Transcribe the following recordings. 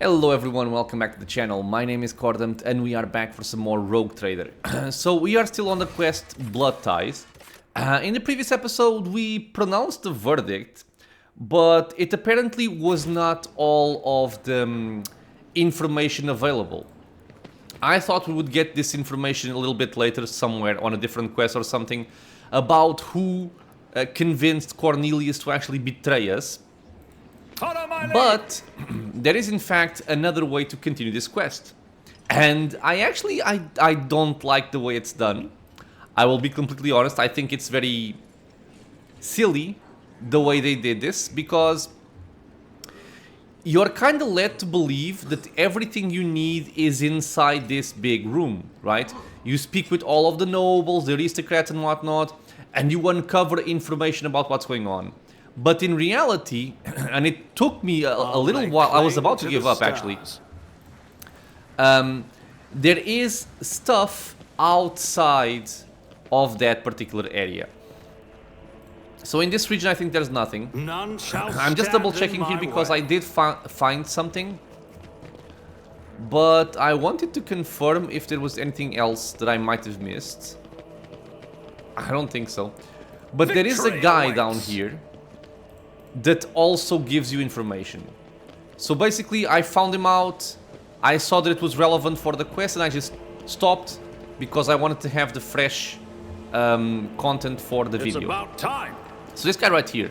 Hello everyone, welcome back to the channel. My name is Contempt and we are back for some more Rogue Trader. So we are still on the quest Blood Ties. In the previous episode we pronounced the verdict, but it apparently was not all of the information available. I thought we would get this information a little bit later somewhere on a different quest or something about who convinced Cornelius to actually betray us. But there is in fact another way to continue this quest. And I don't like the way it's done. I will be completely honest, I think it's very silly the way they did this, because you're kind of led to believe that everything you need is inside this big room, right? You speak with all of the nobles, the aristocrats and whatnot, and you uncover information about what's going on. But in reality, and it took me a little while, I was about to give up actually. There is stuff outside of that particular area. So in this region I think there's nothing. I'm just double checking here because I did find something. But I wanted to confirm if there was anything else that I might have missed. I don't think so. But there is a guy down here that also gives you information. So basically I found him out, I saw that it was relevant for the quest and I just stopped because I wanted to have the fresh content for the video. It's about time. So this guy right here,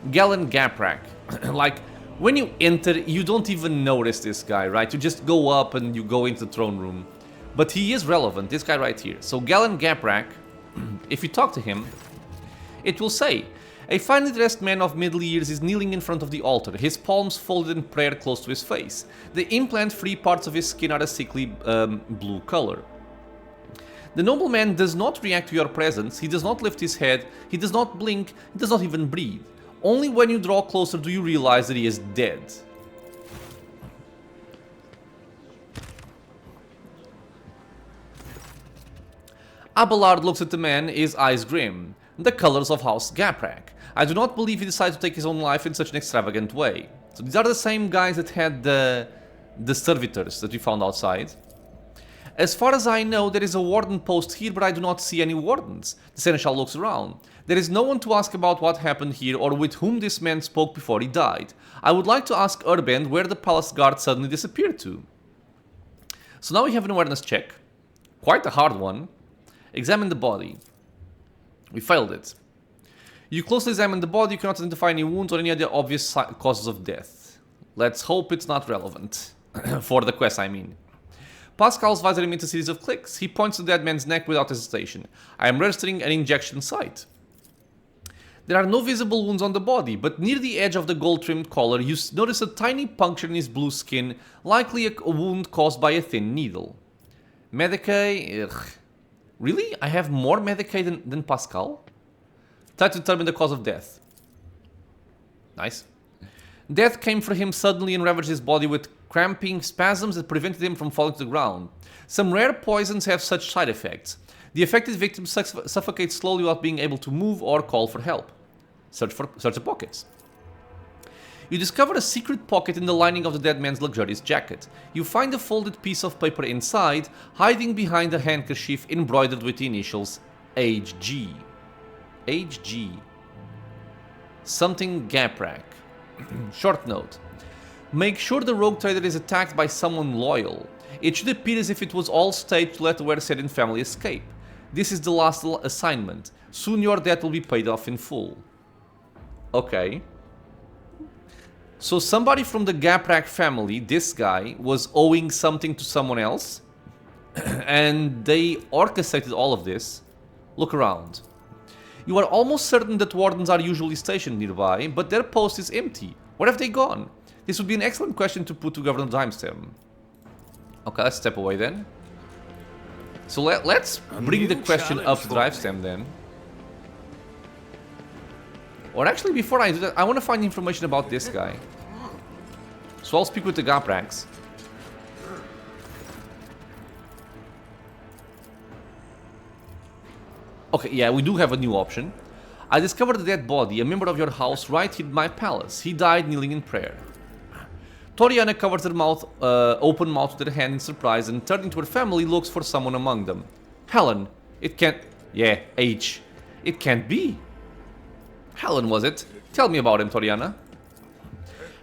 Galen Gaprak, like when you enter you don't even notice this guy, right? You just go up and you go into the throne room. But he is relevant, this guy right here. So Galen Gaprak, if you talk to him, it will say, a finely dressed man of middle years is kneeling in front of the altar, his palms folded in prayer close to his face. The implant-free parts of his skin are a sickly blue color. The nobleman does not react to your presence, he does not lift his head, he does not blink, he does not even breathe. Only when you draw closer do you realize that he is dead. Abelard looks at the man, his eyes grim. The colors of House Gaprak. I do not believe he decided to take his own life in such an extravagant way. So these are the same guys that had the servitors that we found outside. As far as I know, there is a warden post here, but I do not see any wardens. The seneschal looks around. There is no one to ask about what happened here or with whom this man spoke before he died. I would like to ask Urband where the palace guard suddenly disappeared to. So now we have an awareness check. Quite a hard one. Examine the body. We failed it. You closely examine the body, you cannot identify any wounds or any other obvious causes of death. Let's hope it's not relevant. For the quest, I mean. Pascal's visor emits a series of clicks. He points to the dead man's neck without hesitation. I am registering an injection site. There are no visible wounds on the body, but near the edge of the gold-trimmed collar you notice a tiny puncture in his blue skin, likely a wound caused by a thin needle. Medicae... Ugh. Really? I have more Medicae than Pascal? Try to determine the cause of death. Nice. Death came for him suddenly and ravaged his body with cramping spasms that prevented him from falling to the ground. Some rare poisons have such side effects. The affected victim suffocates slowly without being able to move or call for help. Search the pockets. You discover a secret pocket in the lining of the dead man's luxurious jacket. You find a folded piece of paper inside, hiding behind a handkerchief embroidered with the initials HG. HG. Something Gaprak. Short note. Make sure the rogue trader is attacked by someone loyal. It should appear as if it was all staged to let the Werserian family escape. This is the last assignment. Soon your debt will be paid off in full. Okay. So somebody from the Gaprak family, this guy, was owing something to someone else. And they orchestrated all of this. Look around. You are almost certain that wardens are usually stationed nearby, but their post is empty. Where have they gone? This would be an excellent question to put to Governor Dimestem. Okay, let's step away then. So let's bring the question up to Dimestem then. Or actually, before I do that, I want to find information about this guy. So I'll speak with the Gapraks. Okay, yeah, we do have a new option. I discovered a dead body, a member of your house, right in my palace. He died kneeling in prayer. Toriana covers her mouth, open mouth with her hand in surprise and turning to her family looks for someone among them. Helen. It can't... Yeah, H. It can't be. Helen, was it? Tell me about him, Toriana.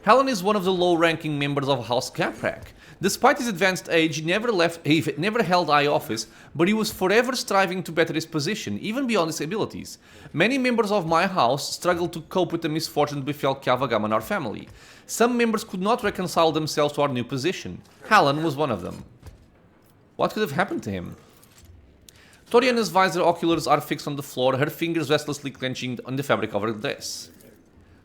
Helen is one of the low-ranking members of House Caprak. Despite his advanced age, he never held high office, but he was forever striving to better his position, even beyond his abilities. Many members of my house struggled to cope with the misfortune that befell Kavagam and our family. Some members could not reconcile themselves to our new position. Helen was one of them. What could have happened to him? Toriana's visor oculars are fixed on the floor, her fingers restlessly clenching on the fabric of her dress.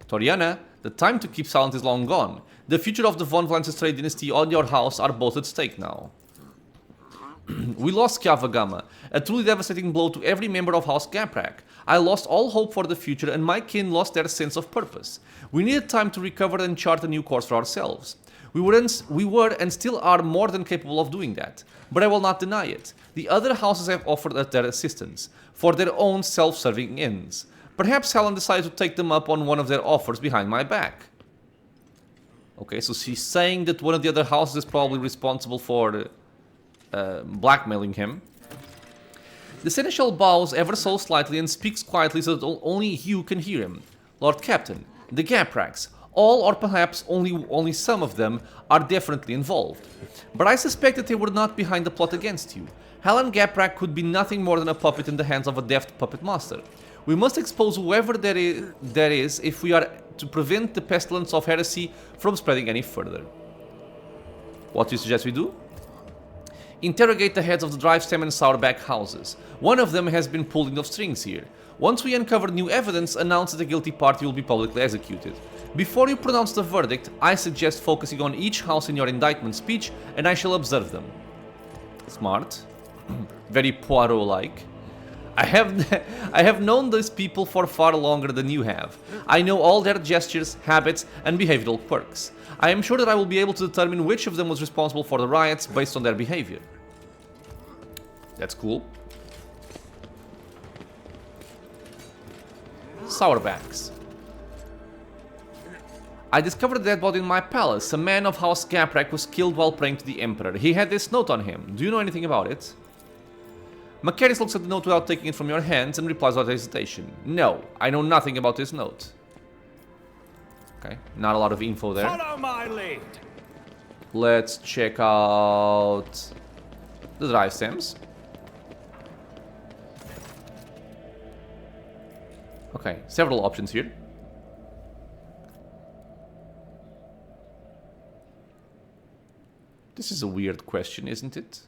Toriana, the time to keep silent is long gone. The future of the von Vlancestray dynasty and your house are both at stake now. We lost Kavagama, a truly devastating blow to every member of House Caprak. I lost all hope for the future and my kin lost their sense of purpose. We needed time to recover and chart a new course for ourselves. We were and still are more than capable of doing that, but I will not deny it. The other houses have offered us their assistance, for their own self-serving ends. Perhaps Helen decided to take them up on one of their offers behind my back. Okay, so she's saying that one of the other houses is probably responsible for blackmailing him. The seneschal bows ever so slightly and speaks quietly so that only you can hear him. Lord Captain, the Gapraks, all or perhaps only some of them are definitely involved. But I suspect that they were not behind the plot against you. Helen Gaprak could be nothing more than a puppet in the hands of a deft puppet master. We must expose whoever there is if we are to prevent the pestilence of heresy from spreading any further. What do you suggest we do? Interrogate the heads of the Drivestem and Sourback houses. One of them has been pulling the strings here. Once we uncover new evidence, announce that the guilty party will be publicly executed. Before you pronounce the verdict, I suggest focusing on each house in your indictment speech, and I shall observe them. Smart. Very Poirot-like. I have known these people for far longer than you have. I know all their gestures, habits, and behavioral quirks. I am sure that I will be able to determine which of them was responsible for the riots based on their behavior. That's cool. Sourbacks. I discovered a dead body in my palace. A man of House Gaprak was killed while praying to the Emperor. He had this note on him. Do you know anything about it? Macaris looks at the note without taking it from your hands and replies without hesitation. No, I know nothing about this note. Okay, not a lot of info there. Follow my lead. Let's check out the drive stems. Okay, several options here. This is a weird question, isn't it?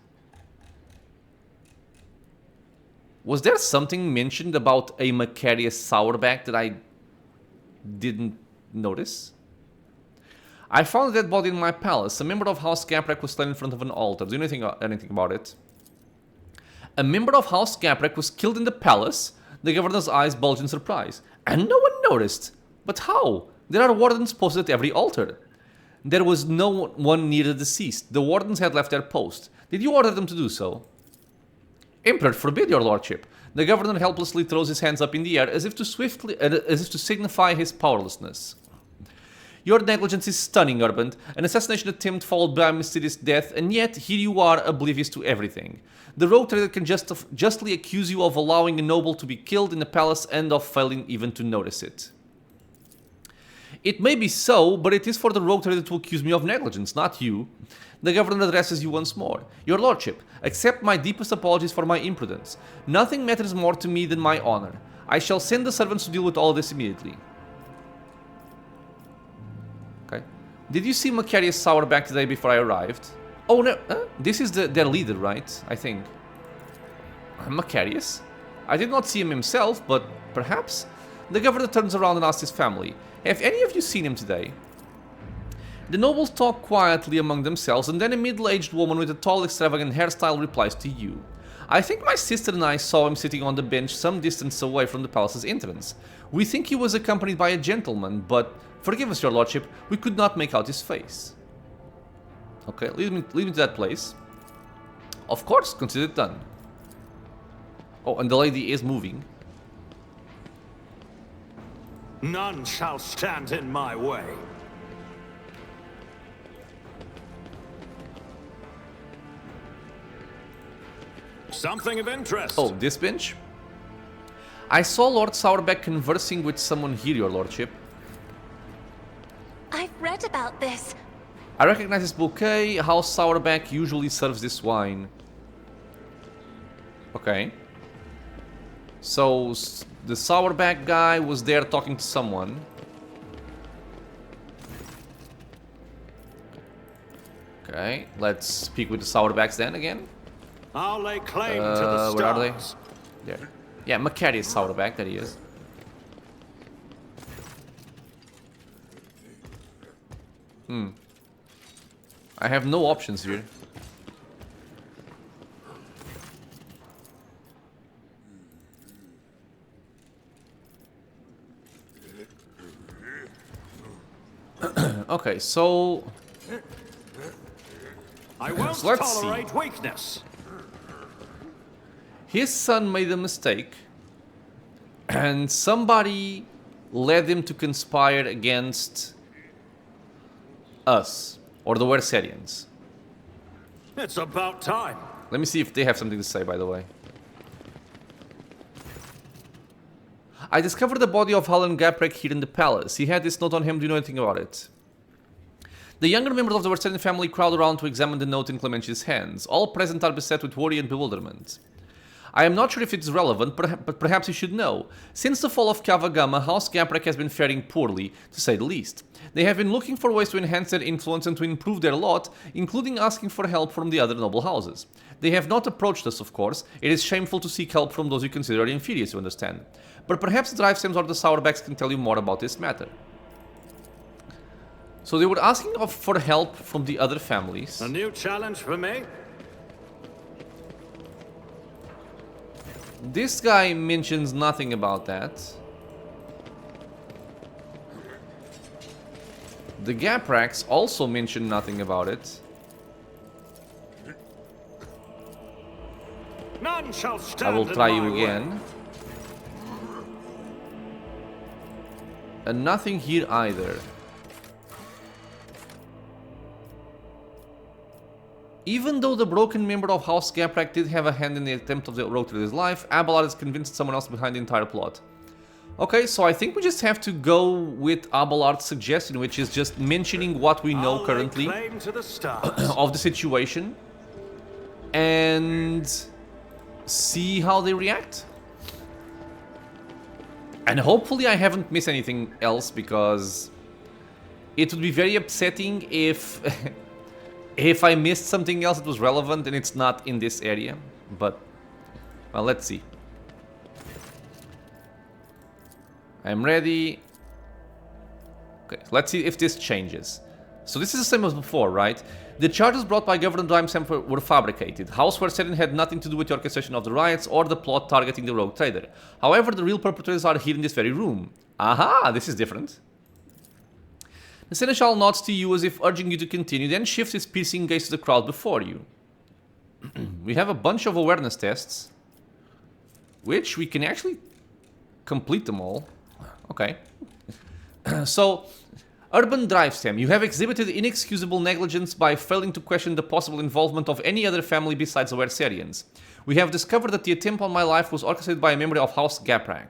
Was there something mentioned about a Macarius Sourback that I didn't notice? I found a dead body in my palace. A member of House Gaprak was slain in front of an altar. Do you know anything about it? A member of House Gaprak was killed in the palace? The governor's eyes bulged in surprise. And no one noticed. But how? There are wardens posted at every altar. There was no one near the deceased. The wardens had left their post. Did you order them to do so? Emperor forbid, your lordship. The governor helplessly throws his hands up in the air as if to signify his powerlessness. Your negligence is stunning, Urband. An assassination attempt followed by a mysterious death, and yet here you are, oblivious to everything. The rogue trader can justly accuse you of allowing a noble to be killed in the palace and of failing even to notice it. It may be so, but it is for the rogue trader to accuse me of negligence, not you. The governor addresses you once more. Your lordship, accept my deepest apologies for my imprudence. Nothing matters more to me than my honor. I shall send the servants to deal with all this immediately. Okay. Did you see Macarius Sourback today before I arrived? Oh no, this is their leader, right? I think. Macarius? I did not see him himself, but perhaps? The governor turns around and asks his family, have any of you seen him today? The nobles talk quietly among themselves, and then a middle-aged woman with a tall, extravagant hairstyle replies to you. I think my sister and I saw him sitting on the bench some distance away from the palace's entrance. We think he was accompanied by a gentleman, but forgive us, your lordship, we could not make out his face. Okay, lead me to that place. Of course, consider it done. Oh, and the lady is moving. None shall stand in my way. Something of interest. Oh, this bench? I saw Lord Sourbeck conversing with someone here, your lordship. I've read about this. I recognize this bouquet. House Sourbeck usually serves this wine. Okay. So, the Sourbeck guy was there talking to someone. Okay, let's speak with the Sourbecks then again. I'll lay claim to the stars. Where are they? There. Yeah, Macarius Sourbeck, there he is. I have no options here. Okay, so I won't so let's tolerate see. weakness. His son made a mistake, and somebody led him to conspire against us, or the Werserians. It's about time. Let me see if they have something to say, by the way. I discovered the body of Alan Gaprek here in the palace. He had this note on him. Do you know anything about it? The younger members of the Werserian family crowd around to examine the note in Clementia's hands. All present are beset with worry and bewilderment. I am not sure if it's relevant, but perhaps you should know. Since the fall of Kavagama, House Gaprek has been faring poorly, to say the least. They have been looking for ways to enhance their influence and to improve their lot, including asking for help from the other noble houses. They have not approached us, of course. It is shameful to seek help from those you consider inferior, you understand. But perhaps the Drivestems or the Sourbecks can tell you more about this matter. So they were asking for help from the other families. A new challenge for me? This guy mentions nothing about that. The Gapraks also mention nothing about it. None shall stand I will in try my you way. again. And nothing here either. Even though the broken member of House Gaprak did have a hand in the attempt of the road to his life, Abelard is convinced someone else behind the entire plot. Okay, so I think we just have to go with Abelard's suggestion, which is just mentioning what we know I'll currently lay claim to the stars. of the situation and see how they react. And hopefully I haven't missed anything else, because it would be very upsetting if if I missed something else that was relevant and it's not in this area. But, well, let's see. I'm ready. Okay, let's see if this changes. So this is the same as before, right? The charges brought by Governor Drivestem were fabricated. House Werserian had nothing to do with the orchestration of the riots or the plot targeting the rogue trader. However, the real perpetrators are here in this very room. Aha, this is different. The Seneschal nods to you as if urging you to continue, then shifts his piercing gaze to the crowd before you. We have a bunch of awareness tests, which we can actually complete them all. Okay. So, Urban Drivestem, you have exhibited inexcusable negligence by failing to question the possible involvement of any other family besides the Werserians. We have discovered that the attempt on my life was orchestrated by a member of House Gaprak.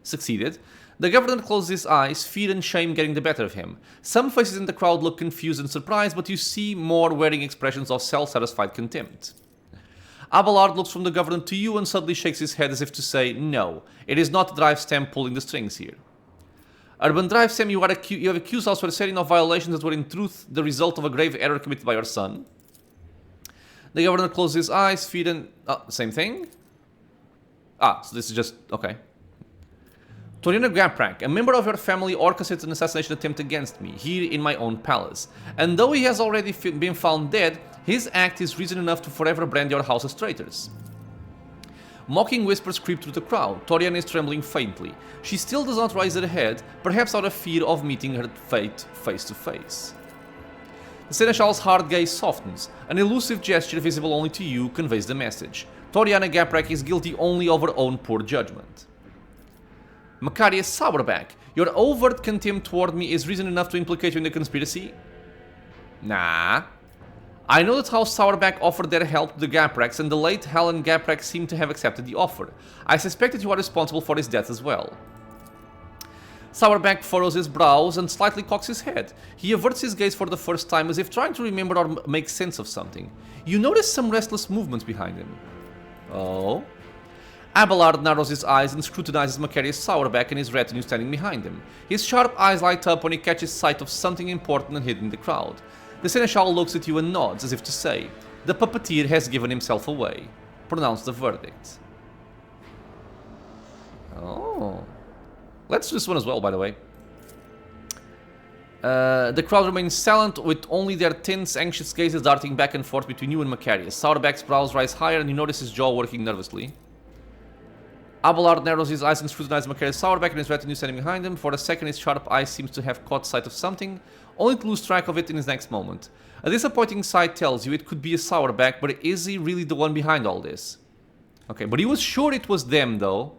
Succeeded. The governor closes his eyes, fear and shame getting the better of him. Some faces in the crowd look confused and surprised, but you see more wearing expressions of self-satisfied contempt. Abelard looks from the governor to you and suddenly shakes his head as if to say, no, it is not Drivestem pulling the strings here. Urban Drivestem, you have accused House Werserian of violations that were in truth the result of a grave error committed by your son. The governor closes his eyes, fear and... same thing? So this is just... okay. Toriano Gaprak, a member of your family orchestrated an assassination attempt against me, here in my own palace. And though he has already been found dead, his act is reason enough to forever brand your house as traitors. Mocking whispers creep through the crowd. Toriana is trembling faintly. She still does not raise her head, perhaps out of fear of meeting her fate face to face. The Seneschal's hard gaze softens. An elusive gesture visible only to you conveys the message. Toriana Gaprak is guilty only of her own poor judgment. Macarius Sourbeck, your overt contempt toward me is reason enough to implicate you in the conspiracy? Nah. I know that House Sourback offered their help to the Gapraks, and the late Helen Gaprak seemed to have accepted the offer. I suspect that you are responsible for his death as well. Sourback furrows his brows and slightly cocks his head. He averts his gaze for the first time as if trying to remember or make sense of something. You notice some restless movements behind him. Oh? Abelard narrows his eyes and scrutinizes Macarius Sourback and his retinue standing behind him. His sharp eyes light up when he catches sight of something important and hidden in the crowd. The Seneschal looks at you and nods, as if to say, the puppeteer has given himself away. Pronounce the verdict. Oh. Let's do this one as well, by the way. The crowd remains silent, with only their tense, anxious gazes darting back and forth between you and Macarius. Sourback's brows rise higher and you notice his jaw working nervously. Abelard narrows his eyes and scrutinizes Macarius Sourback and his retinue standing behind him. For a second, his sharp eye seems to have caught sight of something, only to lose track of it in his next moment. A disappointing sight tells you it could be a Sourback, but is he really the one behind all this? Okay, but he was sure it was them, though.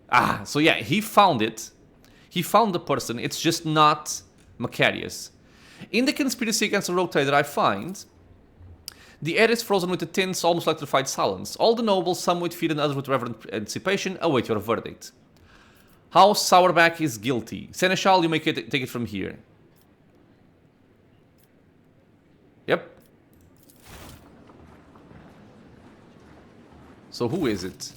Ah, so yeah, he found it. He found the person, it's just not Macarius. In the conspiracy against the Rogue Trader, I find the air is frozen with a tense, almost electrified silence. All the nobles, some with fear and others with reverent anticipation, await your verdict. House Sourback is guilty. Seneschal, you may take it from here. Yep. So who is it?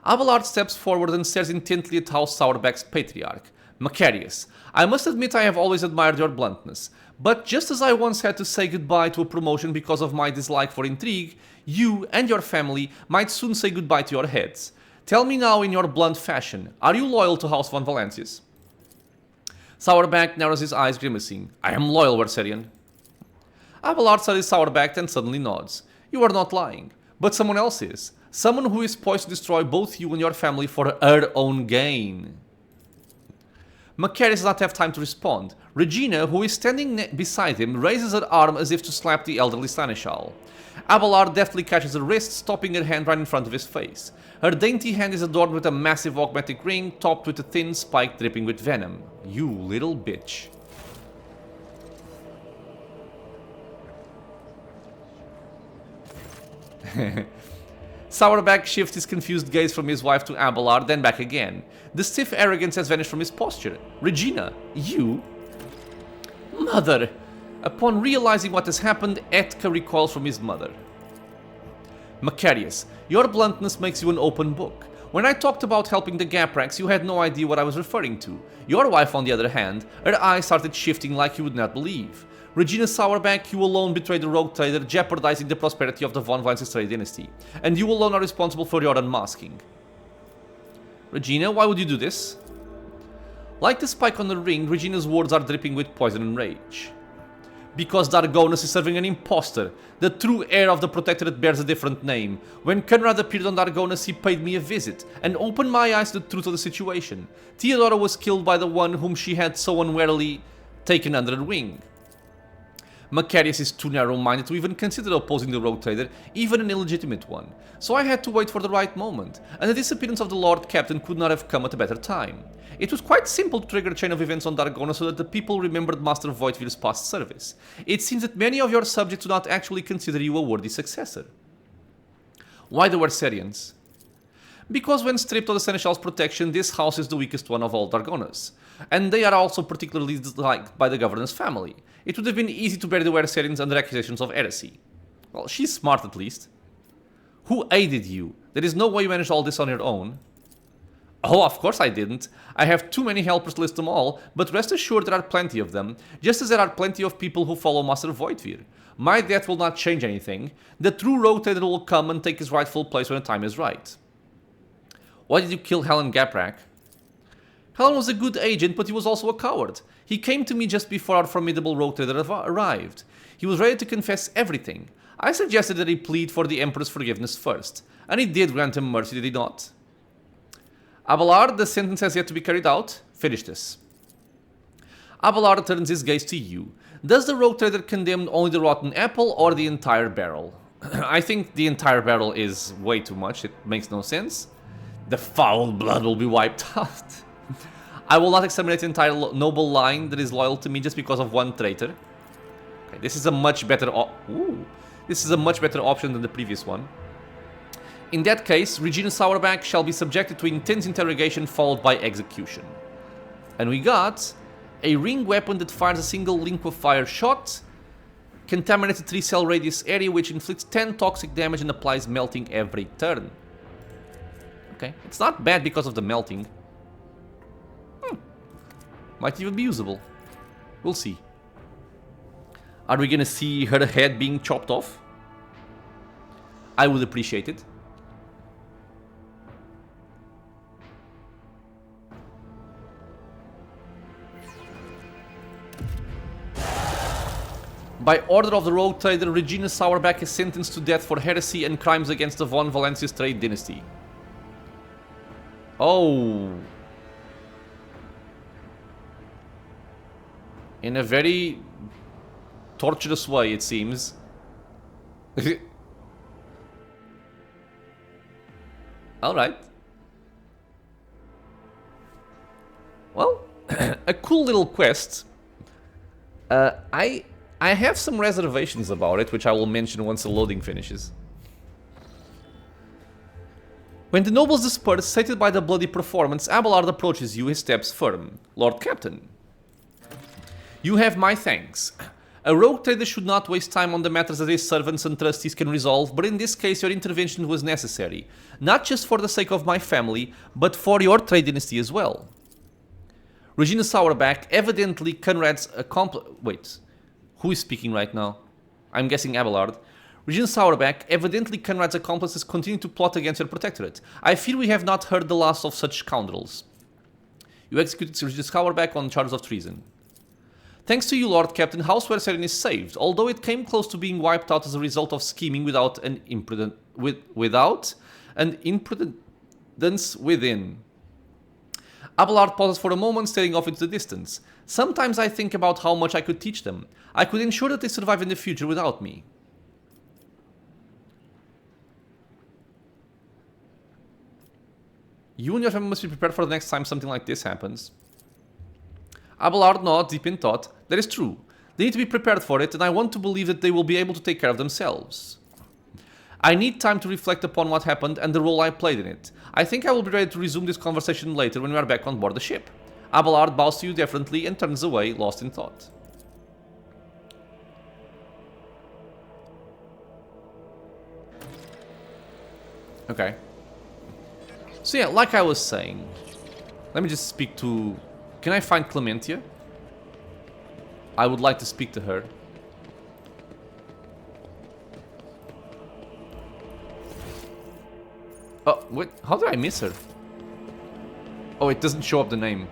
Abelard steps forward and stares intently at House Sourback's patriarch. Macarius, I must admit I have always admired your bluntness, but just as I once had to say goodbye to a promotion because of my dislike for intrigue, you and your family might soon say goodbye to your heads. Tell me now in your blunt fashion, are you loyal to House von Valancius? Sourback narrows his eyes, grimacing. I am loyal, Werserian. Abelard studies Sourback and suddenly nods. You are not lying, but someone else is. Someone who is poised to destroy both you and your family for her own gain. Macarius does not have time to respond. Regina, who is standing beside him, raises her arm as if to slap the elderly Seneschal. Abelard deftly catches her wrist, stopping her hand right in front of his face. Her dainty hand is adorned with a massive augmetic ring, topped with a thin spike dripping with venom. You little bitch. Sourback shifts his confused gaze from his wife to Abelard, then back again. The stiff arrogance has vanished from his posture. Regina, you? Mother! Upon realizing what has happened, Etka recoils from his mother. Macarius, your bluntness makes you an open book. When I talked about helping the Gapraks, you had no idea what I was referring to. Your wife, on the other hand, her eyes started shifting like you would not believe. Regina Sourback, you alone betrayed the Rogue Trader, jeopardizing the prosperity of the von Valancius trade dynasty. And you alone are responsible for your unmasking. Regina, why would you do this? Like the spike on the ring, Regina's words are dripping with poison and rage. Because Dargonus is serving an impostor. The true heir of the Protectorate bears a different name. When Conrad appeared on Dargonus, he paid me a visit, and opened my eyes to the truth of the situation. Theodora was killed by the one whom she had so unwarily taken under her wing. Macarius is too narrow-minded to even consider opposing the Rogue Trader, even an illegitimate one. So I had to wait for the right moment, and the disappearance of the Lord Captain could not have come at a better time. It was quite simple to trigger a chain of events on Dargona so that the people remembered Master Voigtvir's past service. It seems that many of your subjects do not actually consider you a worthy successor. Why the Werserians? Because when stripped of the Seneschal's protection, this house is the weakest one of all Dargonas. And they are also particularly disliked by the governor's family. It would have been easy to bury the Werserians under accusations of heresy. Well, she's smart at least. Who aided you? There is no way you managed all this on your own. Oh, of course I didn't. I have too many helpers to list them all, but rest assured there are plenty of them, just as there are plenty of people who follow Master Voigtvir. My death will not change anything. The true Rogue Trader will come and take his rightful place when the time is right. Why did you kill Helen Gaprak? Helen was a good agent, but he was also a coward. He came to me just before our formidable Rogue Trader arrived. He was ready to confess everything. I suggested that he plead for the Emperor's forgiveness first, and he did grant him mercy, did he not? Abelard, the sentence has yet to be carried out. Finish this. Abelard turns his gaze to you. Does the Rogue Trader condemn only the rotten apple or the entire barrel? I think the entire barrel is way too much. It makes no sense. The foul blood will be wiped out. I will not exterminate the entire noble line that is loyal to me just because of one traitor. Okay, This is a much better this is a much better option than the previous one. In that case, Regina Sauerback shall be subjected to intense interrogation followed by execution. And we got a ring weapon that fires a single liquefire shot, contaminated 3-cell radius area which inflicts 10 toxic damage and applies melting every turn. Okay, it's not bad because of the melting. Might even be usable. We'll see. Are we gonna see her head being chopped off? I would appreciate it. By order of the rogue trader, Regina Sauerback is sentenced to death for heresy and crimes against the von Valencius trade dynasty. Oh. In a very torturous way, it seems. Alright. Well, a cool little quest. I have some reservations about it, which I will mention once the loading finishes. When the nobles disperse, sated by the bloody performance, Abelard approaches you, his steps firm. Lord Captain, you have my thanks. A rogue trader should not waste time on the matters that his servants and trustees can resolve, but in this case your intervention was necessary. Not just for the sake of my family, but for your trade dynasty as well. Regina Sauerback, evidently Conrad's accomplice... Wait, who is speaking right now? I'm guessing Abelard. Regina Sauerback, evidently Conrad's accomplices, continue to plot against your protectorate. I fear we have not heard the last of such scoundrels. You executed Regina Sauerback on charges of treason. Thanks to you, Lord Captain, House Werserian is saved, although it came close to being wiped out as a result of scheming without an imprudence within. Abelard pauses for a moment, staring off into the distance. Sometimes I think about how much I could teach them. I could ensure that they survive in the future without me. You and your family must be prepared for the next time something like this happens. Abelard nods, deep in thought. That is true. They need to be prepared for it, and I want to believe that they will be able to take care of themselves. I need time to reflect upon what happened and the role I played in it. I think I will be ready to resume this conversation later when we are back on board the ship. Abelard bows to you deferently and turns away, lost in thought. Okay. So yeah, like I was saying, let me just speak to... Can I find Clementia? I would like to speak to her. Oh, wait, how did I miss her? Oh, it doesn't show up the name.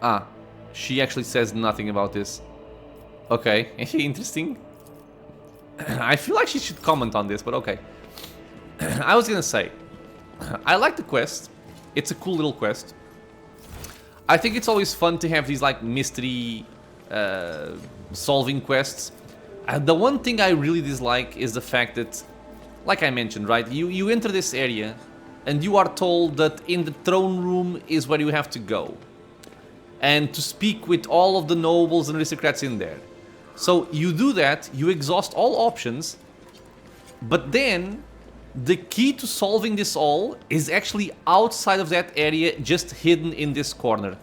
Ah, she actually says nothing about this. Okay, interesting. I feel like she should comment on this, but okay. I was gonna say, I like the quest. It's a cool little quest. I think it's always fun to have these like mystery solving quests. And the one thing I really dislike is the fact that, like I mentioned, right, you enter this area and you are told that in the throne room is where you have to go and to speak with all of the nobles and aristocrats in there. So you do that, you exhaust all options, but then the key to solving this all is actually outside of that area, just hidden in this corner.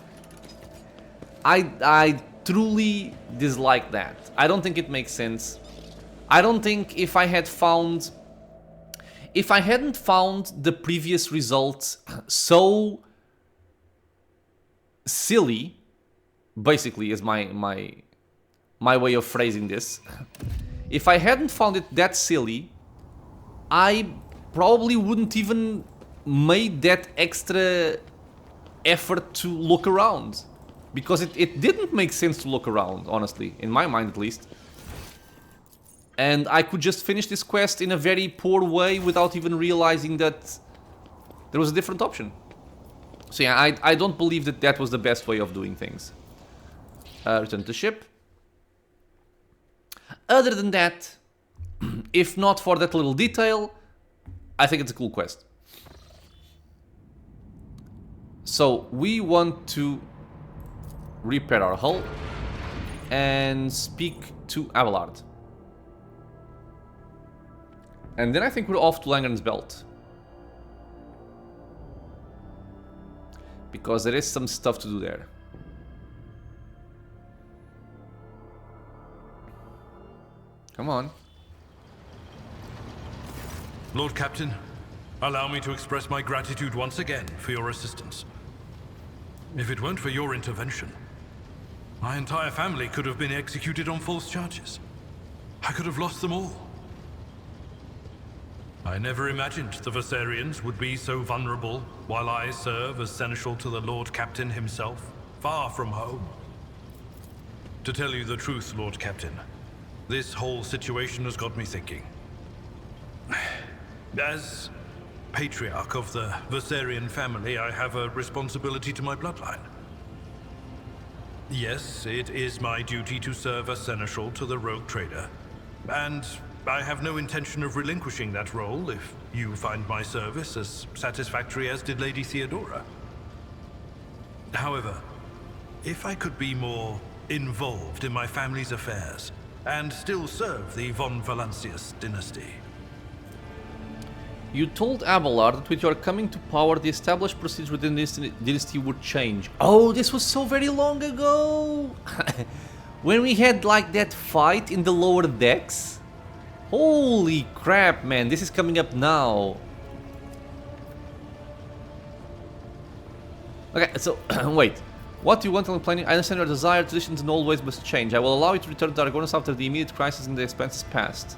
I truly dislike that. I don't think it makes sense. I don't think if I hadn't found the previous result so silly, basically is my way of phrasing this. If I hadn't found it that silly, I probably wouldn't even made that extra effort to look around. Because it didn't make sense to look around, honestly, in my mind at least. And I could just finish this quest in a very poor way without even realizing that there was a different option. So yeah, I don't believe that that was the best way of doing things. Return to ship. Other than that, if not for that little detail, I think it's a cool quest. So we want to repair our hull. and speak to Abelard. And then I think we're off to Langren's Belt. Because there is some stuff to do there. Come on. Lord Captain, allow me to express my gratitude once again for your assistance. If it weren't for your intervention, my entire family could have been executed on false charges. I could have lost them all. I never imagined the Werserians would be so vulnerable while I serve as seneschal to the Lord Captain himself, far from home. To tell you the truth, Lord Captain, this whole situation has got me thinking. As patriarch of the Werserian family, I have a responsibility to my bloodline. Yes, it is my duty to serve as seneschal to the rogue trader, and I have no intention of relinquishing that role if you find my service as satisfactory as did Lady Theodora. However, if I could be more involved in my family's affairs and still serve the von Valancius dynasty. You told Abelard that with your coming to power, the established procedure within this dynasty would change. Oh, this was so very long ago! When we had like that fight in the lower decks? Holy crap, man, this is coming up now. Okay, so, wait. What do you want on planning? I understand your desire, traditions and old ways must change. I will allow you to return to Aragonus after the immediate crisis and the expenses past.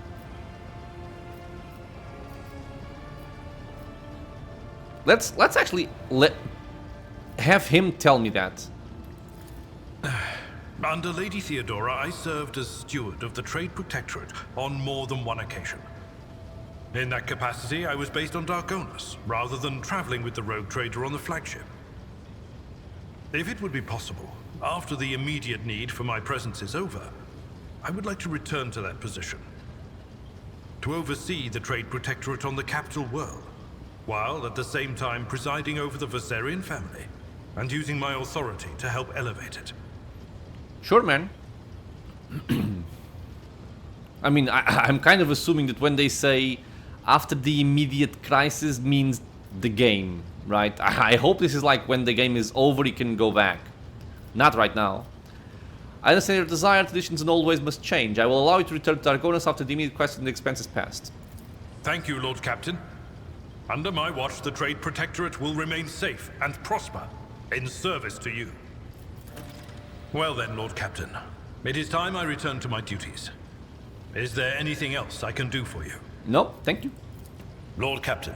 Let's actually have him tell me that. Under Lady Theodora, I served as steward of the Trade Protectorate on more than one occasion. In that capacity, I was based on Dargonus, rather than traveling with the rogue trader on the flagship. If it would be possible, after the immediate need for my presence is over, I would like to return to that position. To oversee the Trade Protectorate on the capital world, while at the same time presiding over the Werserian family, and using my authority to help elevate it. Sure, man. I mean, I'm kind of assuming that when they say after the immediate crisis means the game, right? I hope this is like when the game is over, you can go back. Not right now. I understand your desire, traditions, and old ways must change. I will allow you to return to Argonus after the immediate crisis and the expenses past. Thank you, Lord Captain. Under my watch, the Trade Protectorate will remain safe and prosper in service to you. Well then, Lord Captain, it is time I return to my duties. Is there anything else I can do for you? No, thank you. Lord Captain.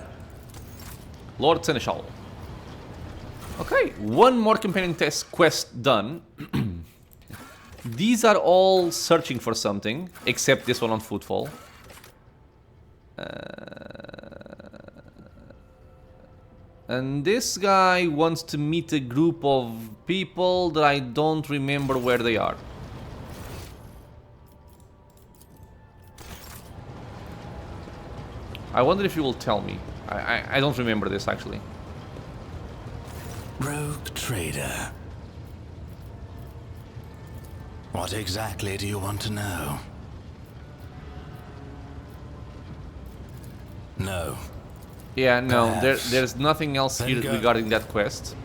Lord Seneschal. Okay, one more companion test quest done. These are all searching for something, except this one on Footfall. And this guy wants to meet a group of people that I don't remember where they are. I wonder if you will tell me. I don't remember this actually. Rogue trader. What exactly do you want to know? No. Yeah, no, Perhaps. there's nothing else Then here go. regarding that quest.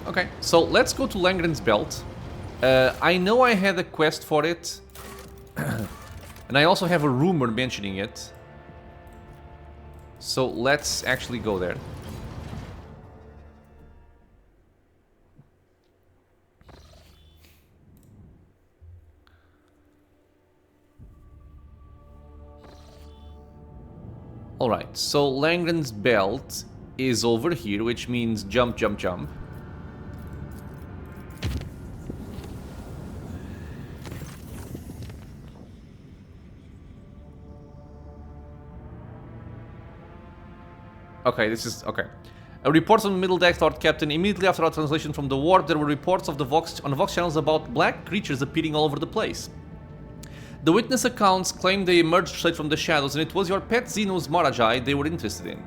Okay, so let's go to Langren's Belt. I know I had a quest for it. And I also have a rumor mentioning it. So let's actually go there. Alright, so Langren's Belt is over here, which means jump, jump, jump. Okay, this is... okay. Reports on the middle deck, Lord Captain. Immediately after our translation from the warp, there were reports of the on the Vox channels about black creatures appearing all over the place. The witness accounts claim they emerged straight from the shadows, and it was your pet Xeno's Marajai they were interested in.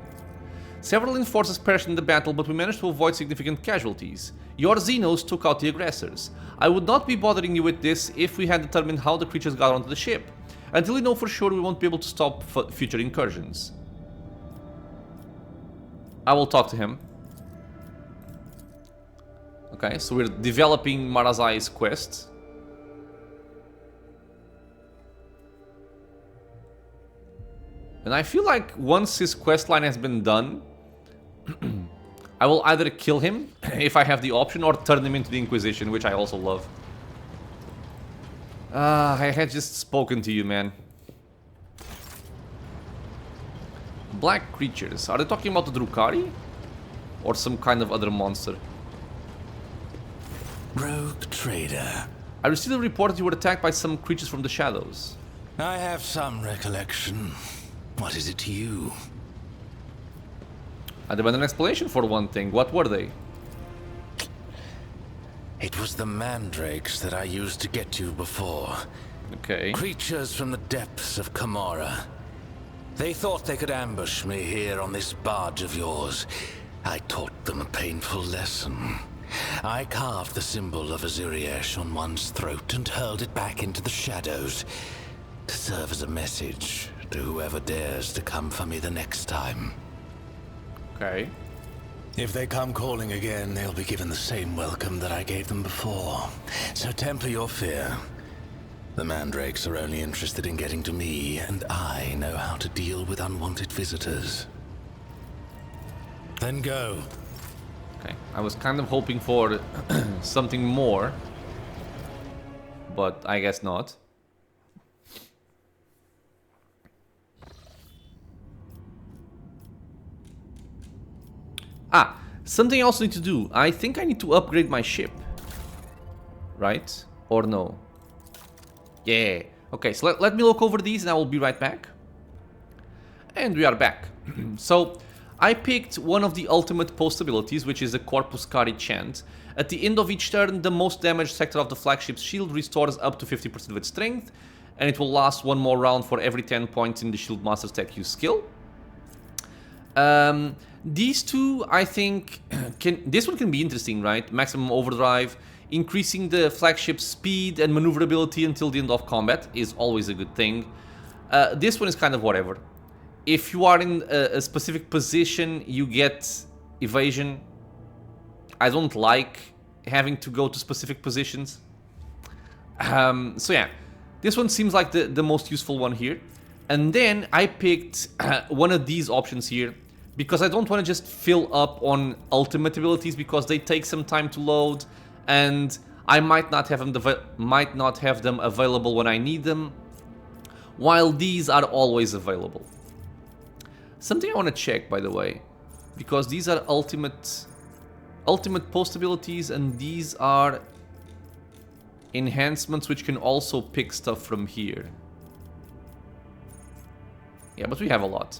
Several enforcers perished in the battle, but we managed to avoid significant casualties. Your Xenos took out the aggressors. I would not be bothering you with this if we had determined how the creatures got onto the ship. Until we know for sure, we won't be able to stop future incursions. I will talk to him. Okay, so we're developing Marazai's quest. And I feel like once his quest line has been done, I will either kill him, if I have the option, or turn him into the Inquisition, which I also love. I had just spoken to you, man. Black creatures. Are they talking about the Drukhari? Or some kind of other monster? Rogue trader. I received a report that you were attacked by some creatures from the shadows. I have some recollection. What is it to you? I demand an explanation for one thing. What were they? It was the mandrakes that I used to get you before. Okay. Creatures from the depths of Camorra. They thought they could ambush me here on this barge of yours. I taught them a painful lesson. I carved the symbol of Azuriesh on one's throat and hurled it back into the shadows to serve as a message to whoever dares to come for me the next time. Okay. If they come calling again, they'll be given the same welcome that I gave them before. So temper your fear. The mandrakes are only interested in getting to me, and I know how to deal with unwanted visitors. Then go. Okay. I was kind of hoping for something more, but I guess not. Ah, something I also need to do. I think I need to upgrade my ship. Right? Or no? Yeah. Okay, so let me look over these and I will be right back. And we are back. So, I picked one of the ultimate post abilities, which is the Corpus Cari chant. At the end of each turn, the most damaged sector of the flagship's shield restores up to 50% of its strength, and it will last one more round for every 10 points in the Shield Master's Tech Use skill. These two, I think, this one can be interesting, right? Maximum Overdrive, increasing the flagship's speed and maneuverability until the end of combat is always a good thing. This one is kind of whatever. If you are in a specific position, you get evasion. I don't like having to go to specific positions. So yeah, this one seems like the most useful one here. And then I picked one of these options here, because I don't want to just fill up on ultimate abilities, because they take some time to load, and I might not have them available when I need them, while these are always available. Something I want to check, by the way, because these are ultimate post abilities, and these are enhancements which can also pick stuff from here. Yeah, but we have a lot.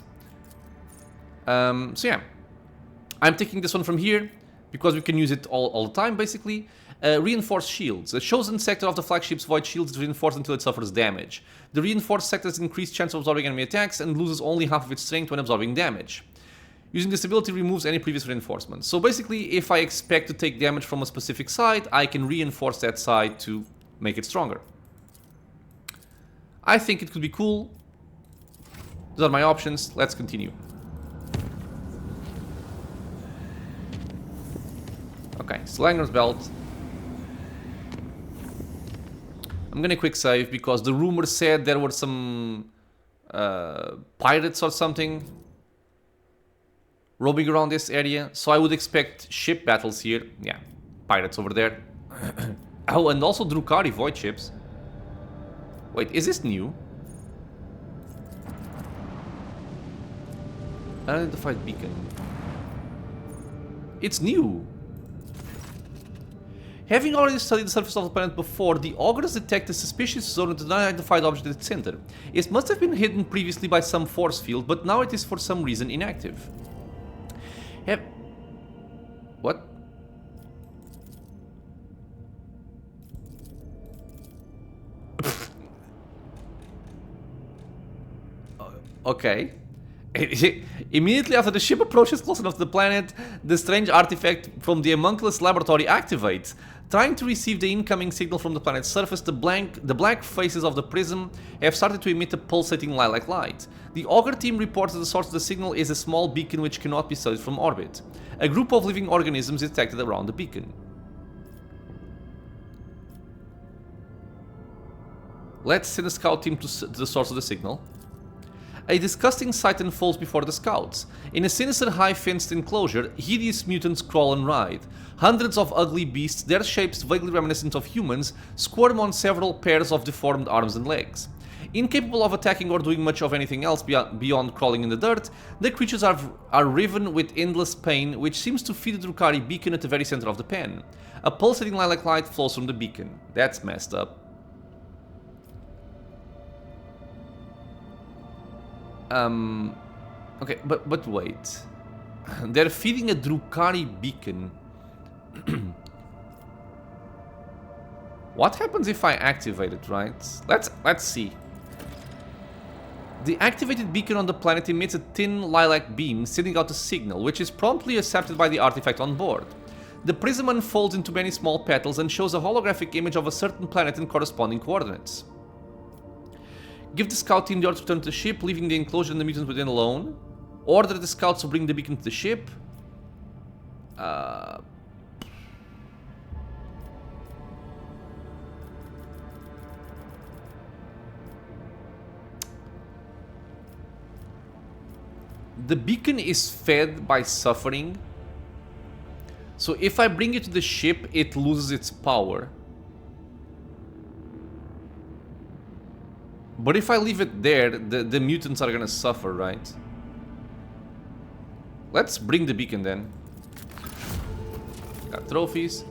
So yeah, I'm taking this one from here because we can use it all the time, basically. Reinforced shields. A chosen sector of the flagship's void shield is reinforced until it suffers damage. The reinforced sector has increased chance of absorbing enemy attacks and loses only half of its strength when absorbing damage. Using this ability removes any previous reinforcement. So basically, if I expect to take damage from a specific side, I can reinforce that side to make it stronger. I think it could be cool. Those are my options. Let's continue. Okay, Slanger's Belt. I'm gonna quick save because the rumor said there were some pirates or something roaming around this area, so I would expect ship battles here. Yeah, pirates over there. Oh, and also Drukhari void ships. Wait, is this new? Unidentified beacon. It's new. Having already studied the surface of the planet before, the augurs detect a suspicious zone with an unidentified object at its center. It must have been hidden previously by some force field, but now it is for some reason inactive. What? Okay. Immediately after the ship approaches close enough to the planet, the strange artifact from the homunculus laboratory activates. Trying to receive the incoming signal from the planet's surface, the black faces of the prism have started to emit a pulsating lilac light. The Augur team reports that the source of the signal is a small beacon which cannot be studied from orbit. A group of living organisms is detected around the beacon. Let's send a scout team to the source of the signal. A disgusting sight unfolds before the scouts. In a sinister high-fenced enclosure, hideous mutants crawl and writhe. Hundreds of ugly beasts, their shapes vaguely reminiscent of humans, squirm on several pairs of deformed arms and legs. Incapable of attacking or doing much of anything else beyond crawling in the dirt, the creatures are riven with endless pain, which seems to feed the Drukhari beacon at the very center of the pen. A pulsating lilac light flows from the beacon. That's messed up. Okay, but wait. They're feeding a Drukhari beacon. What happens if I activate it, right? Let's see. The activated beacon on the planet emits a thin lilac beam, sending out a signal, which is promptly accepted by the artifact on board. The prism unfolds into many small petals and shows a holographic image of a certain planet and corresponding coordinates. Give the scout team the order to return to the ship, leaving the enclosure and the mutants within alone. Order the scouts to bring the beacon to the ship. The beacon is fed by suffering. So if I bring it to the ship, it loses its power. But if I leave it there, the mutants are gonna suffer, right? Let's bring the beacon then. Got trophies.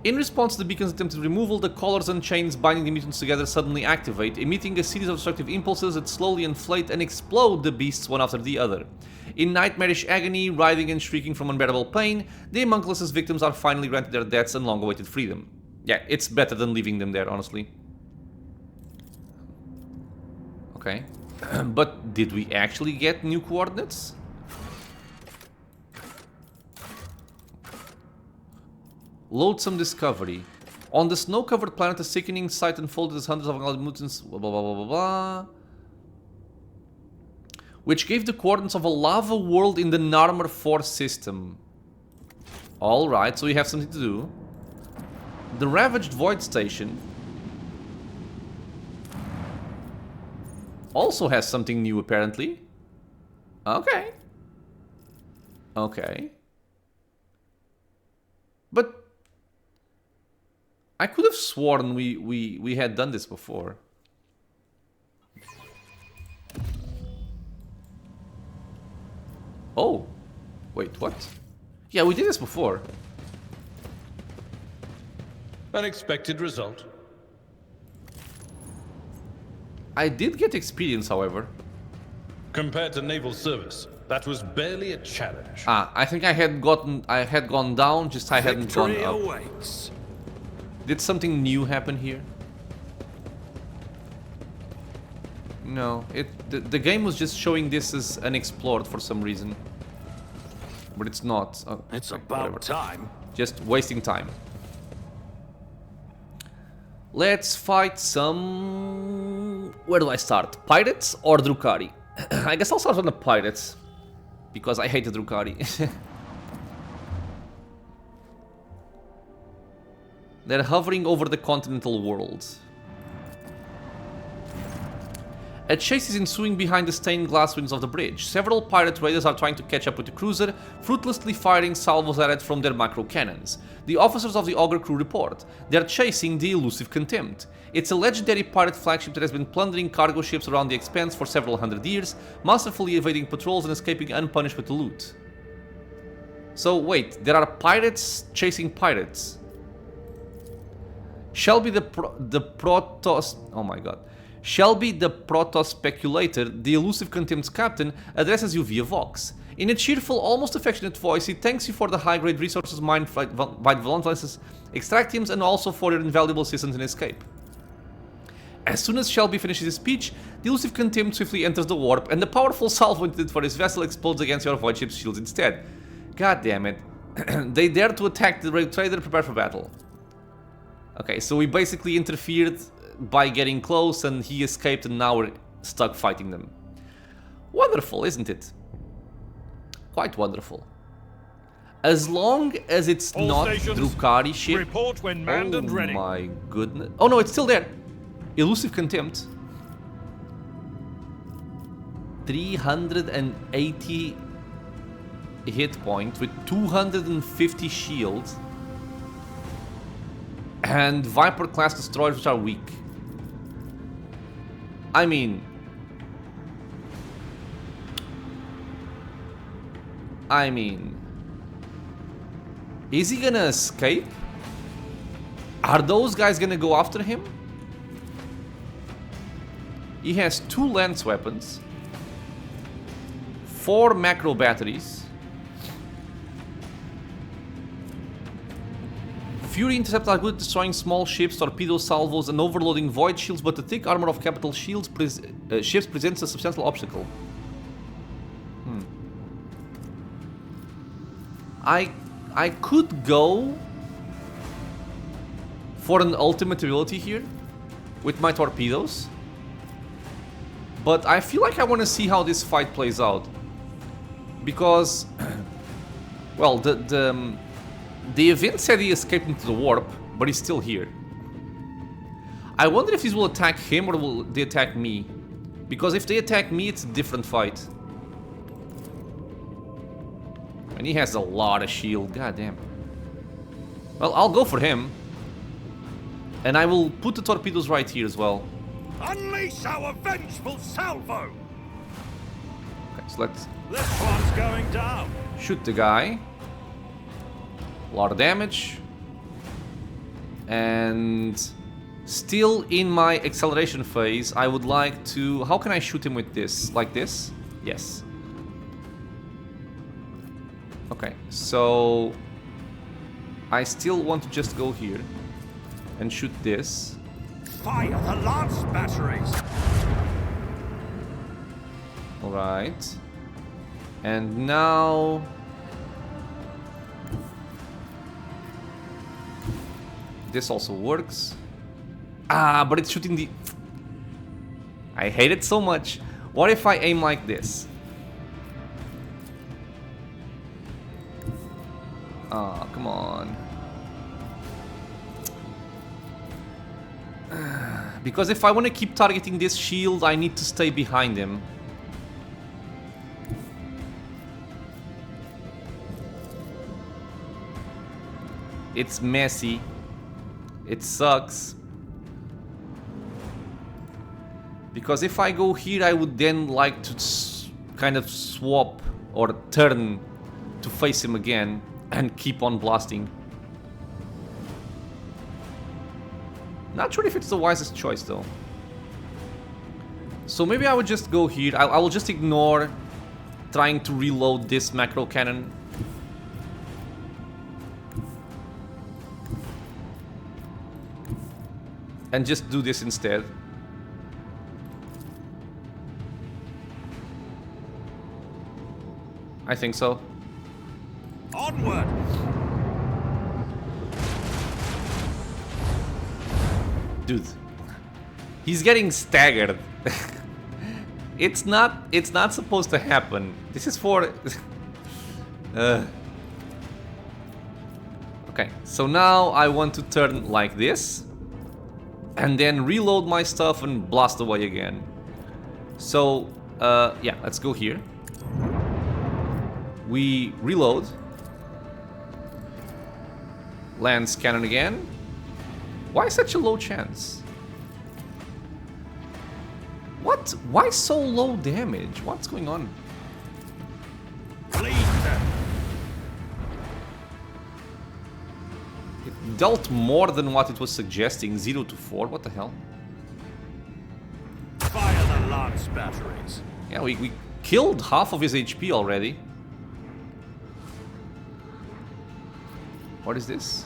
In response to the beacon's attempted removal, the collars and chains binding the mutants together suddenly activate, emitting a series of destructive impulses that slowly inflate and explode the beasts one after the other. In nightmarish agony, writhing and shrieking from unbearable pain, the homunculus' victims are finally granted their deaths and long-awaited freedom. Yeah, it's better than leaving them there, honestly. Okay. But did we actually get new coordinates? Loathsome discovery. On the snow-covered planet, a sickening sight unfolded as hundreds of ungodly mutants, blah blah blah blah blah blah, which gave the coordinates of a lava world in the Narmer 4 system. Alright, so we have something to do. The ravaged void station also has something new, apparently. Okay. Okay. But I could have sworn we had done this before. Oh. Wait, what? Yeah, we did this before. Unexpected result. I did get experience, however. Compared to naval service, that was barely a challenge. Ah, I think I had gone down, just I hadn't gone Victory up. awaits. Did something new happen here? No, the game was just showing this as unexplored for some reason. But it's not. Oh, It's okay, about whatever. time. Just wasting time. Let's fight some... Where do I start? Pirates or Drukhari? I guess I'll start on the pirates. Because I hate the Drukhari. They're hovering over the continental world. A chase is ensuing behind the stained glass windows of the bridge. Several pirate raiders are trying to catch up with the cruiser, fruitlessly firing salvos at it from their macro cannons. The officers of the Augur crew report. They're chasing the Elusive Contempt. It's a legendary pirate flagship that has been plundering cargo ships around the expanse for several hundred years, masterfully evading patrols and escaping unpunished with the loot. So wait, there are pirates chasing pirates. Shelby the Protoss... Oh my god. Shelby the Proto-Speculator, the Elusive Contempt's captain, addresses you via Vox. In a cheerful, almost affectionate voice, he thanks you for the high-grade resources mined by Voluntaris extractiums and also for your invaluable assistance in escape. As soon as Shelby finishes his speech, the Elusive Contempt swiftly enters the warp, and the powerful salvo intended for his vessel explodes against your void ship's shields instead. God damn it. They dare to attack the raid trader, prepare for battle. Okay, so we basically interfered by getting close and he escaped and now we're stuck fighting them. Wonderful, isn't it? Quite wonderful. As long as it's All not stations, Drukari ship. report when manned and ready. Oh my goodness. Oh no, it's still there. Elusive Contempt. 380 hit point with 250 shields. And Viper class destroyers which are weak. I mean... Is he gonna escape? Are those guys gonna go after him? He has 2 lance weapons, 4 macro batteries, Fury interceptors are good at destroying small ships, torpedo salvos, and overloading void shields, but the thick armor of capital shields ships presents a substantial obstacle. I could go for an ultimate ability here with my torpedoes, but I feel like I want to see how this fight plays out because, well, the event said he escaped into the warp, but he's still here. I wonder if these will attack him or will they attack me, because if they attack me, it's a different fight. And he has a lot of shield, goddamn. Well, I'll go for him. And I will put the torpedoes right here as well. Unleash our vengeful salvo! Okay, so let's This one's going down. shoot the guy. A lot of damage. And still in my acceleration phase, I would like to... How can I shoot him with this? Like this? Yes. Okay, so I still want to just go here and shoot this. Fire the lance batteries! Alright. And now... This also works. Ah, but it's shooting the... I hate it so much. What if I aim like this? Oh, come on. Because if I want to keep targeting this shield, I need to stay behind him. It's messy. It sucks. Because if I go here, I would then like to kind of swap or turn to face him again and keep on blasting. Not sure if it's the wisest choice though. So maybe I would just go here. I will just ignore trying to reload this macro cannon. And just do this instead. I think so. Onward! Dude, he's getting staggered. It's not supposed to happen. This is for Okay, so now I want to turn like this and then reload my stuff and blast away again. So yeah, let's go here. We reload. Lance cannon again. Why such a low chance? What? Why so low damage? What's going on? Lead them! It dealt more than what it was suggesting. 0 to 4. What the hell? Fire the lance batteries! Yeah, we killed half of his HP already. What is this?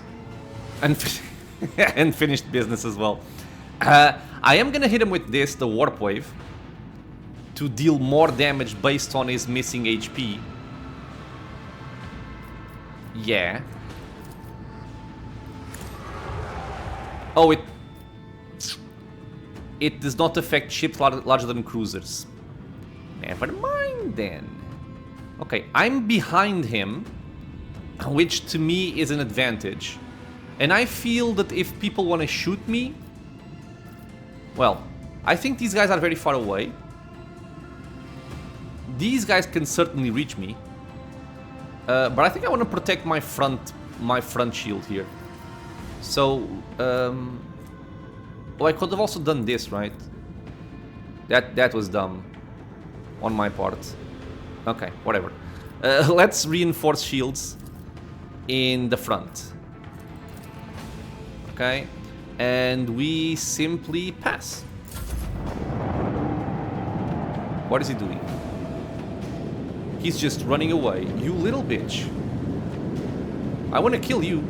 Unfinished business as well. I am gonna hit him with this, the warp wave, to deal more damage based on his missing HP. Yeah. Oh, it does not affect ships larger than cruisers. Never mind then. Okay, I'm behind him, which to me is an advantage. And I feel that if people want to shoot me... Well, I think these guys are very far away. These guys can certainly reach me. But I think I want to protect my front shield here. So, oh, I could have also done this, right? That was dumb on my part. Okay, whatever. Let's reinforce shields in the front. Okay, and we simply pass. What is he doing? He's just running away. You little bitch. I want to kill you.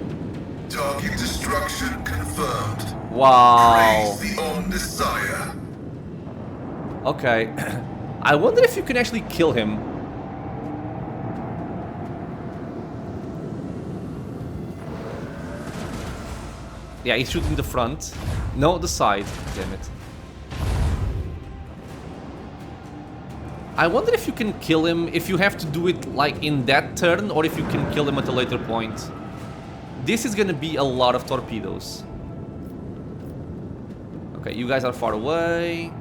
Target destruction confirmed. Wow. Praise the Omnissiah. Okay. I wonder if you can actually kill him. Yeah, he's shooting the front. No, the side. Damn it. I wonder if you can kill him, if you have to do it like in that turn, or if you can kill him at a later point. This is gonna be a lot of torpedoes. Okay, you guys are far away.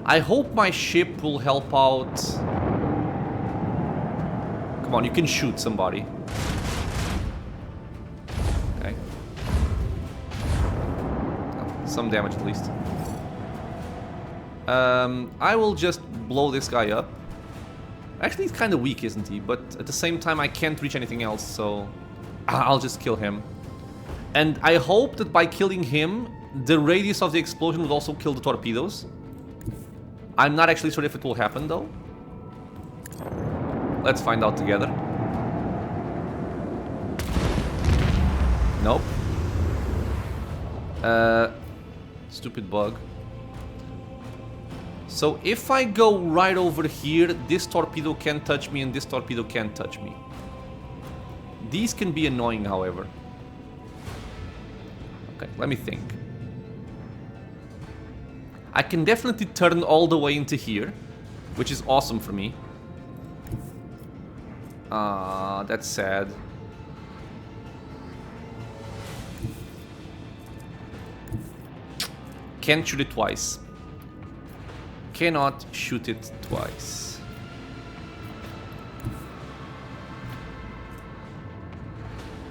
I hope my ship will help out. Come on, you can shoot somebody. Okay. Oh, some damage at least. I will just blow this guy up. Actually, he's kind of weak, isn't he? But at the same time, I can't reach anything else, so I'll just kill him. And I hope that by killing him, the radius of the explosion would also kill the torpedoes. I'm not actually sure if it will happen, though. Let's find out together. Nope. Stupid bug. So if I go right over here, this torpedo can't touch me and this torpedo can't touch me. These can be annoying, however. Okay, let me think. I can definitely turn all the way into here, which is awesome for me. That's sad. Can't shoot it twice. Cannot shoot it twice.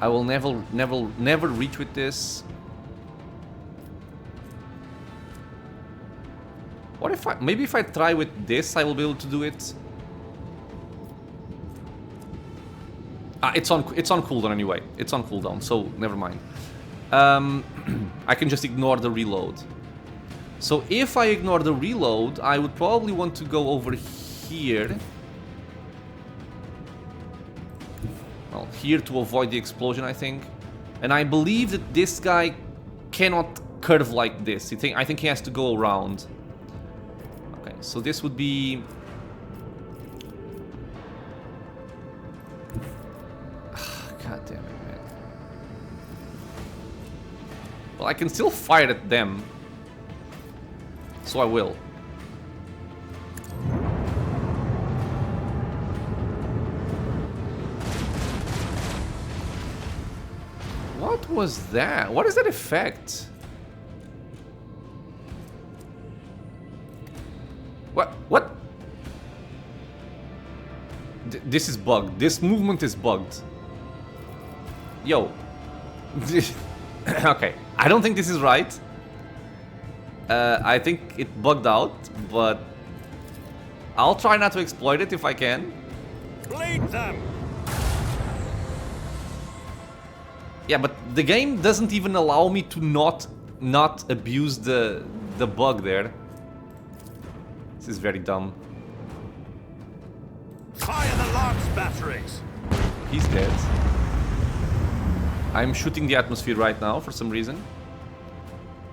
I will never reach with this. What if maybe if I try with this, I will be able to do it. It's on cooldown anyway. It's on cooldown, so never mind. I can just ignore the reload. So if I ignore the reload, I would probably want to go over here. Well, here to avoid the explosion, I think. And I believe that this guy cannot curve like this. I think he has to go around. Okay, so this would be... God damn it, man. Well, I can still fire at them. So I will. What was that? What is that effect? What? This is bugged. This movement is bugged. Yo. Okay. I don't think this is right. I think it bugged out, but I'll try not to exploit it if I can. Bleed them! Yeah, but the game doesn't even allow me to not abuse the bug there. This is very dumb. Fire the lance batteries! He's dead. I'm shooting the atmosphere right now for some reason.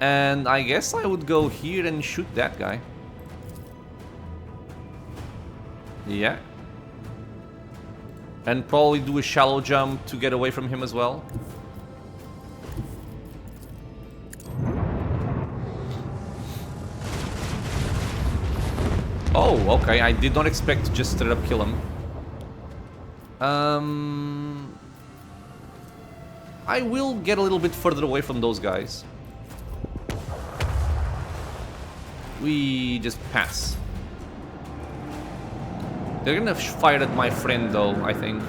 And I guess I would go here and shoot that guy. Yeah. And probably do a shallow jump to get away from him as well. Oh, okay. I did not expect to just straight up kill him. I will get a little bit further away from those guys. We just pass. They're gonna fire at my friend though, I think.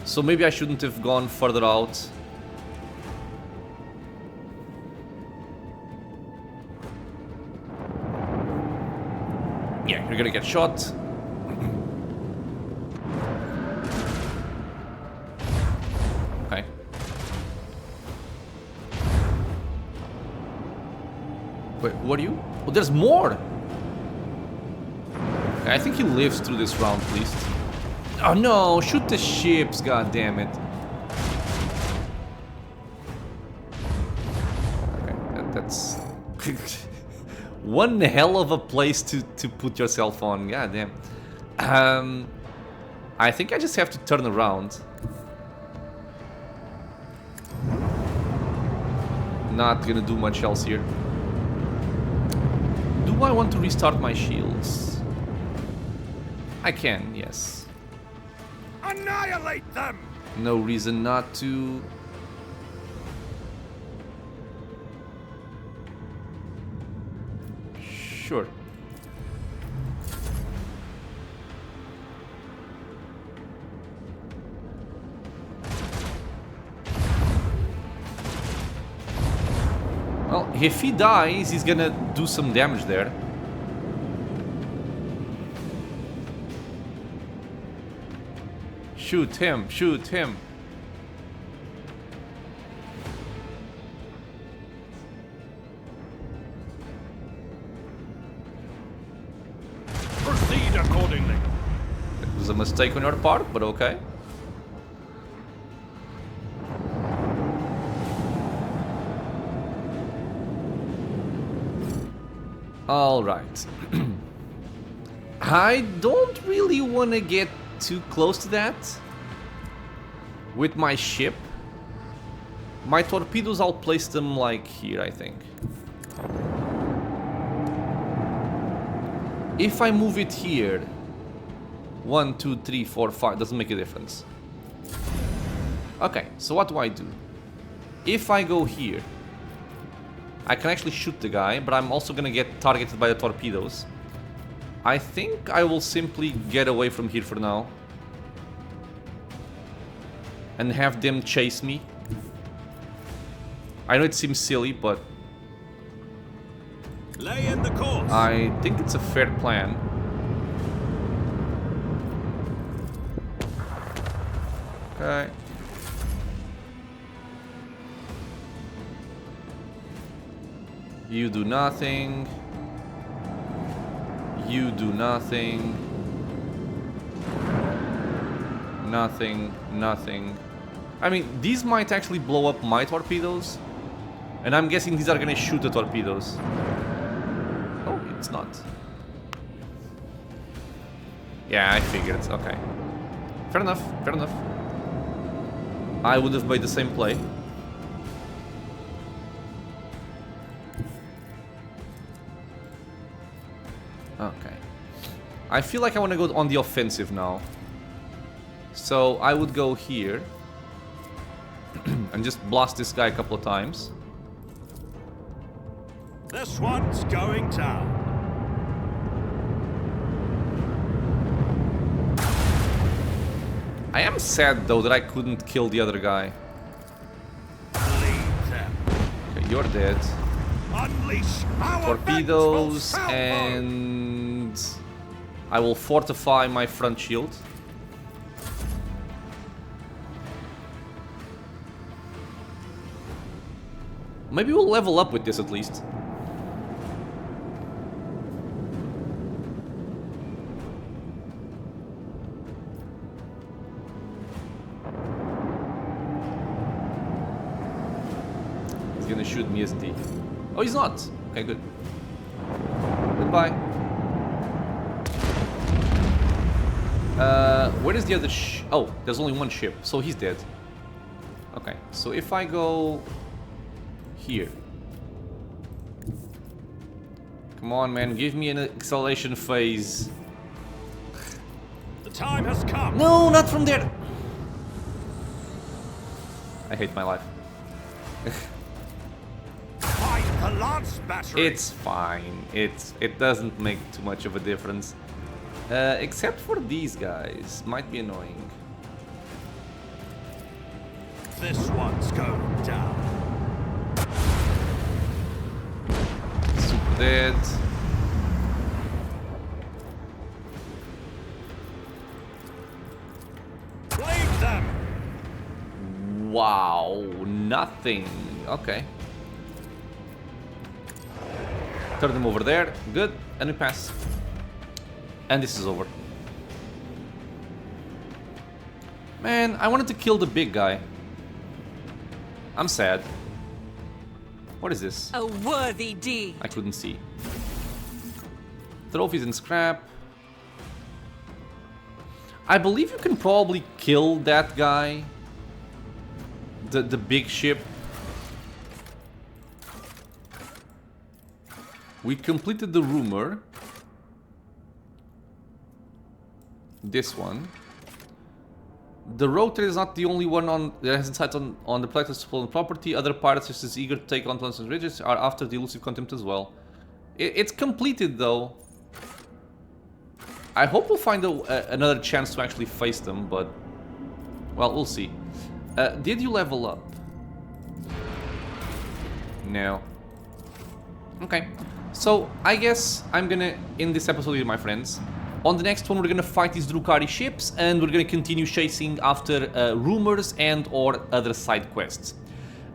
So maybe I shouldn't have gone further out. Yeah, you're gonna get shot. Okay. Wait, who are you? Oh, there's more! Okay, I think he lives through this round, at least. Oh no, shoot the ships, god damn it. Okay, that's... one hell of a place to put yourself on, god damn. I think I just have to turn around. Not gonna do much else here. Do I want to restart my shields? I can, yes. Annihilate them! No reason not to. Sure. Well, if he dies, he's gonna do some damage there. Shoot him, shoot him. Proceed accordingly. It was a mistake on your part, but okay. All right. I don't really want to get too close to that with my ship. My torpedoes, I'll place them like here, I think. If I move it here, 1, 2, 3, 4, 5, doesn't make a difference. Okay, so what do I do? If I go here, I can actually shoot the guy, but I'm also gonna get targeted by the torpedoes. I think I will simply get away from here for now and have them chase me. I know it seems silly, but Lay in the course. I think it's a fair plan. Okay. You do nothing. You do nothing. Nothing, nothing. I mean, these might actually blow up my torpedoes. And I'm guessing these are gonna shoot the torpedoes. Oh, it's not. Yeah, I figured. Okay. Fair enough, fair enough. I would have made the same play. Okay. I feel like I want to go on the offensive now. So I would go here and just blast this guy a couple of times. This one's going down. I am sad though that I couldn't kill the other guy. Lead them. Okay, you're dead. Unleash our Torpedoes, vengeful salvo. and I will fortify my front shield. Maybe we'll level up with this at least. He's gonna shoot me, isn't he? Oh, he's not. Okay, good. Goodbye. Where is the other oh, there's only one ship, so he's dead. Okay, so if I go here. Come Come on, man, give me an acceleration phase. The time has come. No, not from there! I hate my life. Fight the lance battery. It's fine. It doesn't make too much of a difference. Except for these guys. Might be annoying. This one's going down. Super dead. Leave them. Wow, nothing. Okay. Turn them over there. Good. And we pass. And this is over. Man, I wanted to kill the big guy. I'm sad. What is this? A worthy deed. I couldn't see. Trophies and scrap. I believe you can probably kill that guy. The big ship. We completed the rumor. This one. The road trader is not the only one that has insights on the Plexus stolen property. Other pirates just as eager to take on Plants and Ridges are after the Elusive Contempt as well. It's completed though. I hope we'll find another chance to actually face them, but... Well, we'll see. Did you level up? No. Okay. So, I guess I'm gonna end this episode with my friends. On the next one, we're gonna fight these Drukhari ships, and we're gonna continue chasing after rumors and or other side quests.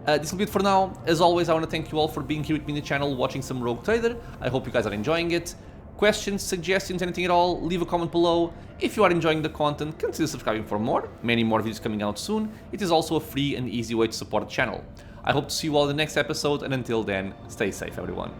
This will be it for now. As always, I want to thank you all for being here with me in the channel, watching some Rogue Trader. I hope you guys are enjoying it. Questions, suggestions, anything at all, leave a comment below. If you are enjoying the content, consider subscribing for more. Many more videos coming out soon. It is also a free and easy way to support the channel. I hope to see you all in the next episode, and until then, stay safe, everyone.